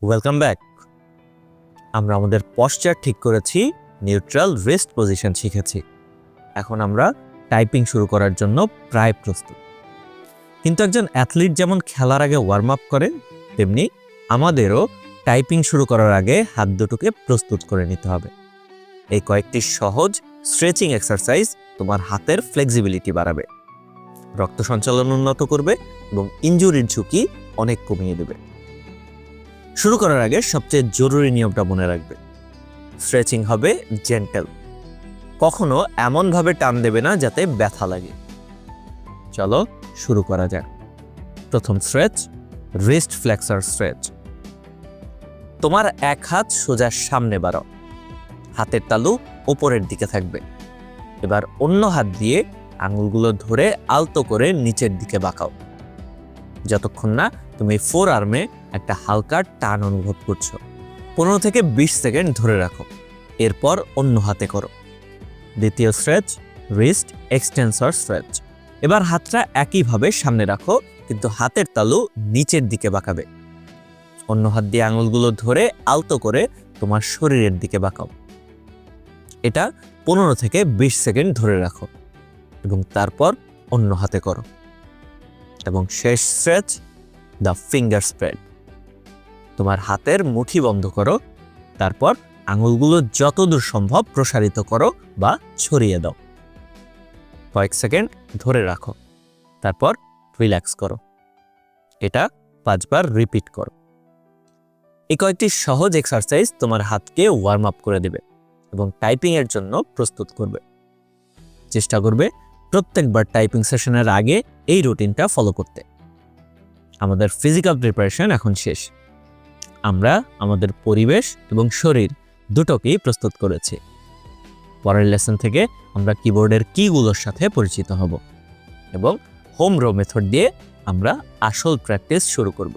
Welcome back. আমরা আমাদের posture ঠিক করেছি, নিউট্রাল রেস্ট পজিশন শিখেছি। এখন আমরা টাইপিং শুরু করার জন্য প্রায় প্রস্তুত। কিন্তু একজন অ্যাথলিট যেমন খেলার আগে ওয়ার্ম আপ করে, তেমনি আমাদেরও টাইপিং শুরু করার আগে হাত দুটোকে প্রস্তুত করে নিতে হবে। এই কয়েকটি সহজ স্ট্রেচিং এক্সারসাইজ তোমার হাতের ফ্লেক্সিবিলিটি বাড়াবে, রক্ত সঞ্চালন উন্নত করবে এবং ইনজুরির ঝুঁকি অনেক কমিয়ে দেবে। শুরু করার আগে সবচেয়ে জরুরি নিয়মটা মনে রাখবে, স্ট্রেচিং হবে জেন্টেল, কখনো এমনভাবে টান দেবে না যাতে ব্যথা লাগে। চলো শুরু করা যাক। প্রথম স্ট্রেচ, রিস্ট ফ্লেক্সার স্ট্রেচ। তোমার এক হাত সোজা সামনে বাড়াও, হাতের তালু ওপরের দিকে থাকবে। এবার অন্য হাত দিয়ে আঙুলগুলো ধরে আলতো করে নিচের দিকে বাঁকাও, যতক্ষণ না তুমি ফোর আর্মে একটা হালকা টান অনুভব করছো। 15 থেকে 20 সেকেন্ড ধরে রাখো, এরপর অন্য হাতে করো। দ্বিতীয় স্ট্রেচ, রিস্ট এক্সটেন্সর স্ট্রেচ। এবার হাতটা একইভাবে সামনে রাখো, কিন্তু হাতের তালু নিচের দিকে বাঁকাবে। অন্য হাত দিয়ে আঙুলগুলো ধরে আলতো করে তোমার শরীরের দিকে বাঁকাও। এটা 15 থেকে 20 সেকেন্ড ধরে রাখো এবং তারপর অন্য হাতে করো। এবং শেষ স্ট্রেচ, দ্য ফিঙ্গার স্প্রেড। তোমার হাতের মুঠি বন্ধ করো, তারপর আঙুলগুলো যতদূর সম্ভব প্রসারিত করো বা ছড়িয়ে দাও। কয়েক সেকেন্ড ধরে রাখো, তারপর রিল্যাক্স করো। এটা 5 বার রিপিট করো। এই কয়েকটি সহজ এক্সারসাইজ তোমার হাতকে ওয়ার্ম আপ করে দেবে এবং টাইপিং এর জন্য প্রস্তুত করবে। চেষ্টা করবে প্রত্যেকবার টাইপিং সেশনের আগে এই রুটিনটা ফলো করতে। আমাদের ফিজিক্যাল প্রিপারেশন এখন শেষ। আমরা আমাদের পরিবেশ এবং শরীর দুটোকেই প্রস্তুত করেছি। পরের লেসন থেকে আমরা কিবোর্ডের কিগুলোর সাথে পরিচিত হব এবং হোম রো মেথড দিয়ে আমরা আসল প্র্যাকটিস শুরু করব।